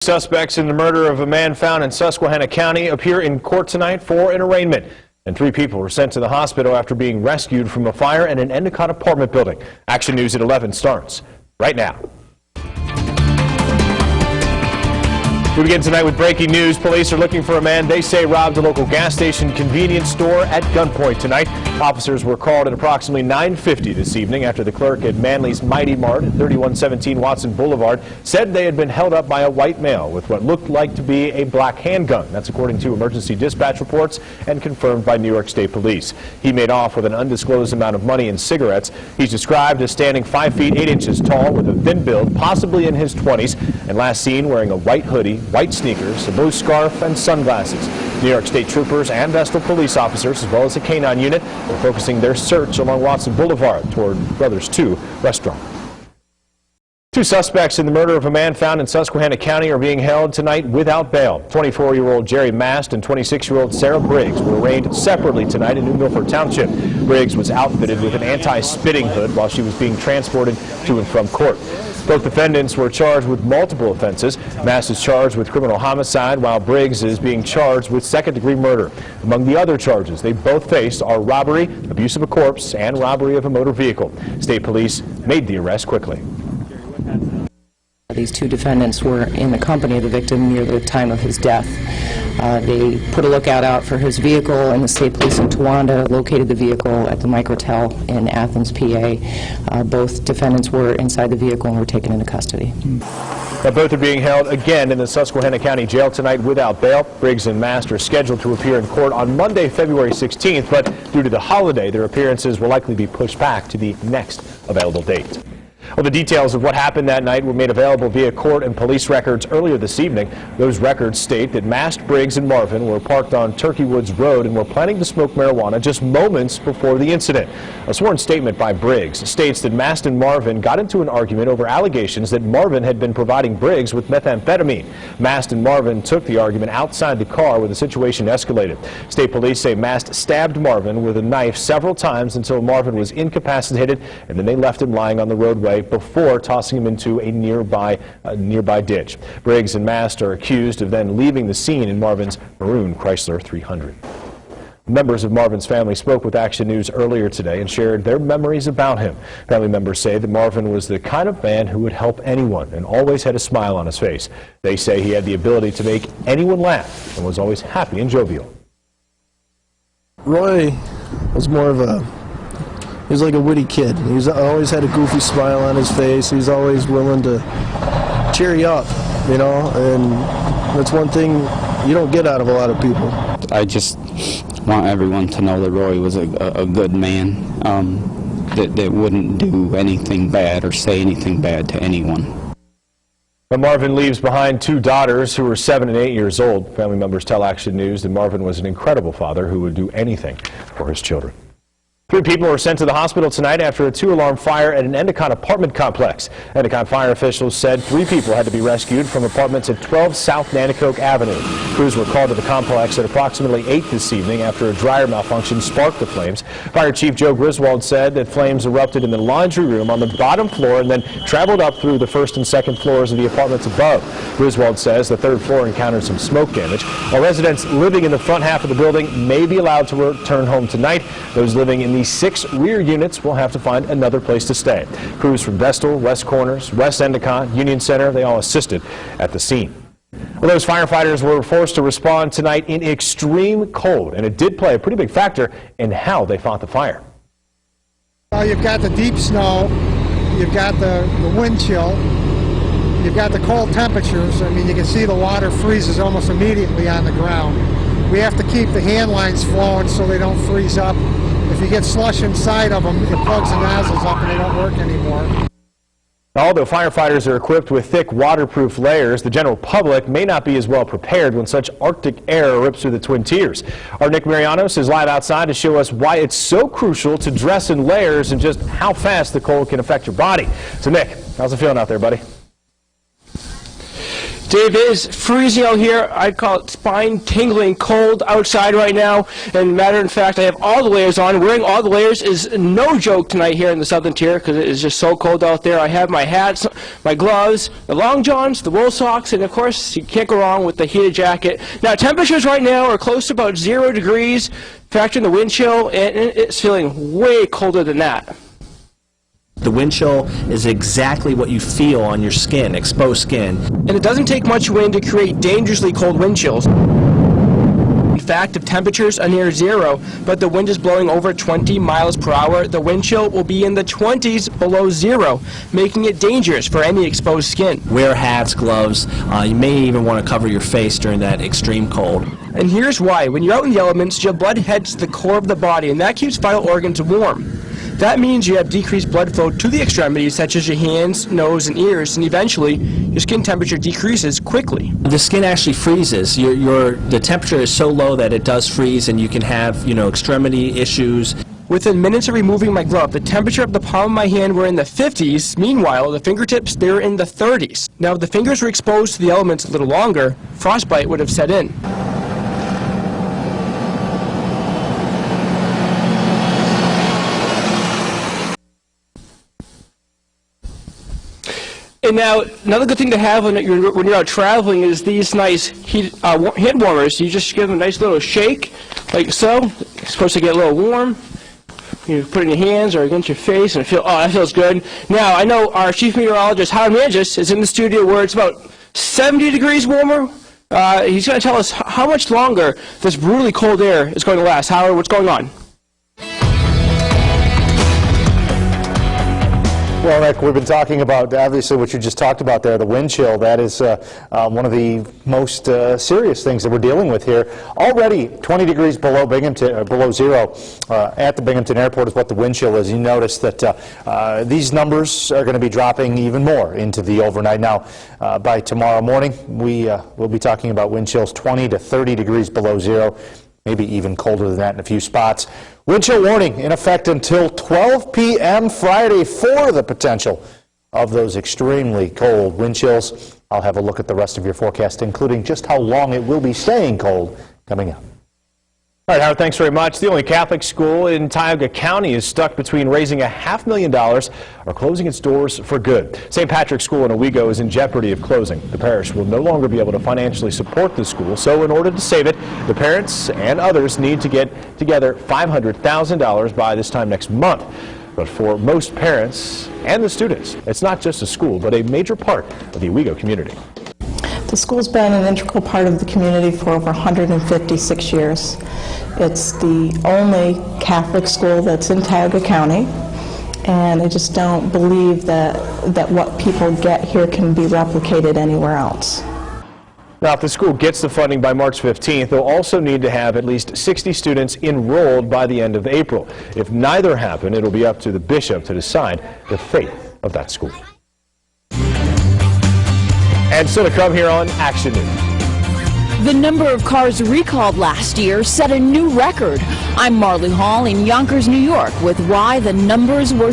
Suspects in the murder of a man found in Susquehanna County appear in court tonight for an arraignment. And 3 people were sent to the hospital after being rescued from a fire in an Endicott apartment building. Action News at 11 starts right now. We begin tonight with breaking news. Police are looking for a man they say robbed a local gas station convenience store at gunpoint tonight. Officers were called at approximately 9:50 this evening after the clerk at Manly's Mighty Mart at 3117 Watson Boulevard said they had been held up by a white male with what looked like to be a black handgun. That's according to emergency dispatch reports and confirmed by New York State Police. He made off with an undisclosed amount of money and cigarettes. He's described as standing 5 feet 8 inches tall with a thin build, possibly in his 20s, and last seen wearing a white hoodie, white sneakers, a blue scarf, and sunglasses. New York State troopers and Vestal police officers, as well as a canine unit, are focusing their search along Watson Boulevard toward Brothers 2 restaurant. 2 suspects in the murder of a man found in Susquehanna County are being held tonight without bail. 24-year-old Jerry Mast and 26-year-old Sarah Briggs were arraigned separately tonight in New Milford Township. Briggs was outfitted with an anti-spitting hood while she was being transported to and from court. Both defendants were charged with multiple offenses. Mast is charged with criminal homicide, while Briggs is being charged with second-degree murder. Among the other charges they both faced are robbery, abuse of a corpse, and robbery of a motor vehicle. State police made the arrest quickly. These 2 defendants were in the company of the victim near the time of his death. They put a lookout out for his vehicle, and the state police in Towanda located the vehicle at the Microtel in Athens, PA. Both defendants were inside the vehicle and were taken into custody. Now, both are being held again in the Susquehanna County Jail tonight without bail. Briggs and Mast are scheduled to appear in court on Monday, February 16th, but due to the holiday, their appearances will likely be pushed back to the next available date. Well, the details of what happened that night were made available via court and police records earlier this evening. Those records state that Mast, Briggs, and Marvin were parked on Turkey Woods Road and were planning to smoke marijuana just moments before the incident. A sworn statement by Briggs states that Mast and Marvin got into an argument over allegations that Marvin had been providing Briggs with methamphetamine. Mast and Marvin took the argument outside the car where the situation escalated. State police say Mast stabbed Marvin with a knife several times until Marvin was incapacitated, and then they left him lying on the roadway before tossing him into a nearby ditch. Briggs and Mast are accused of then leaving the scene in Marvin's maroon Chrysler 300. Members of Marvin's family spoke with Action News earlier today and shared their memories about him. Family members say that Marvin was the kind of man who would help anyone and always had a smile on his face. They say he had the ability to make anyone laugh and was always happy and jovial. Roy was more of a He was like a witty kid. He always had a goofy smile on his face. He's always willing to cheer you up, you know, and that's one thing you don't get out of a lot of people. I just want everyone to know that Roy was a good man, that wouldn't do anything bad or say anything bad to anyone. But Marvin leaves behind 2 daughters who are 7 and 8 years old. Family members tell Action News that Marvin was an incredible father who would do anything for his children. 3 people were sent to the hospital tonight after a 2-alarm fire at an Endicott apartment complex. Endicott fire officials said 3 people had to be rescued from apartments at 12 South Nanticoke Avenue. Crews were called to the complex at approximately 8 this evening after a dryer malfunction sparked the flames. Fire Chief Joe Griswold said that flames erupted in the laundry room on the bottom floor and then traveled up through the 1st and 2nd floors of the apartments above. Griswold says the 3rd floor encountered some smoke damage. While residents living in the front half of the building may be allowed to return home tonight, those living in the 6 rear units will have to find another place to stay. Crews from Vestal, West Corners, West Endicott, Union Center, they all assisted at the scene. Well, those firefighters were forced to respond tonight in extreme cold, and it did play a pretty big factor in how they fought the fire. Well, you've got the deep snow, you've got the wind chill, you've got the cold temperatures. I mean, you can see the water freezes almost immediately on the ground. We have to keep the hand lines flowing so they don't freeze up. If you get slush inside of them, it plugs the nozzles up and they don't work anymore. Although firefighters are equipped with thick waterproof layers, the general public may not be as well prepared when such Arctic air rips through the Twin Tiers. Our Nick Marianos is live outside to show us why it's so crucial to dress in layers and just how fast the cold can affect your body. So Nick, how's it feeling out there, buddy? Dave, it is freezing out here. I call it spine-tingling cold outside right now. And matter of fact, I have all the layers on. Wearing all the layers is no joke tonight here in the southern tier because it is just so cold out there. I have my hats, my gloves, the long johns, the wool socks, and of course, you can't go wrong with the heated jacket. Now, temperatures right now are close to about 0 degrees, factoring the wind chill, and it's feeling way colder than that. The wind chill is exactly what you feel on your skin, exposed skin. And it doesn't take much wind to create dangerously cold wind chills. In fact, if temperatures are near 0, but the wind is blowing over 20 miles per hour, the wind chill will be in the 20s below 0, making it dangerous for any exposed skin. Wear hats, gloves. You may even want to cover your face during that extreme cold. And here's why. When you're out in the elements, your blood heads to the core of the body, and that keeps vital organs warm. That means you have decreased blood flow to the extremities, such as your hands, nose, and ears, and eventually your skin temperature decreases quickly. The skin actually freezes. The temperature is so low that it does freeze, and you can have, extremity issues. Within minutes of removing my glove, the temperature of the palm of my hand were in the 50s. Meanwhile, the fingertips, they were in the 30s. Now, if the fingers were exposed to the elements a little longer, frostbite would have set in. And now, another good thing to have when you're out traveling is these nice hand warmers. You just give them a nice little shake, like so. It's supposed to get a little warm. You put it in your hands or against your face, and that feels good. Now, I know our chief meteorologist, Howard Manges, is in the studio where it's about 70 degrees warmer. He's going to tell us how much longer this brutally cold air is going to last. Howard, what's going on? Well, Nick, we've been talking about, obviously, what you just talked about there, the wind chill. That is one of the most serious things that we're dealing with here. Already 20 degrees below Binghamton, below 0 at the Binghamton Airport is what the wind chill is. You notice that these numbers are going to be dropping even more into the overnight. Now, by tomorrow morning, we'll be talking about wind chills 20 to 30 degrees below 0. Maybe even colder than that in a few spots. Wind chill warning in effect until 12 p.m. Friday for the potential of those extremely cold wind chills. I'll have a look at the rest of your forecast, including just how long it will be staying cold, coming up. All right, Howard, thanks very much. The only Catholic school in Tioga County is stuck between raising $500,000 or closing its doors for good. St. Patrick's School in Owego is in jeopardy of closing. The parish will no longer be able to financially support the school, so in order to save it, the parents and others need to get together $500,000 by this time next month. But for most parents and the students, it's not just a school, but a major part of the Owego community. The school's been an integral part of the community for over 156 years. It's the only Catholic school that's in Tioga County, and I just don't believe that what people get here can be replicated anywhere else. Now, if the school gets the funding by March 15th, they'll also need to have at least 60 students enrolled by the end of April. If neither happen, it'll be up to the bishop to decide the fate of that school. And still to come here on Action News. The number of cars recalled last year set a new record. I'm Marley Hall in Yonkers, New York, with why the numbers were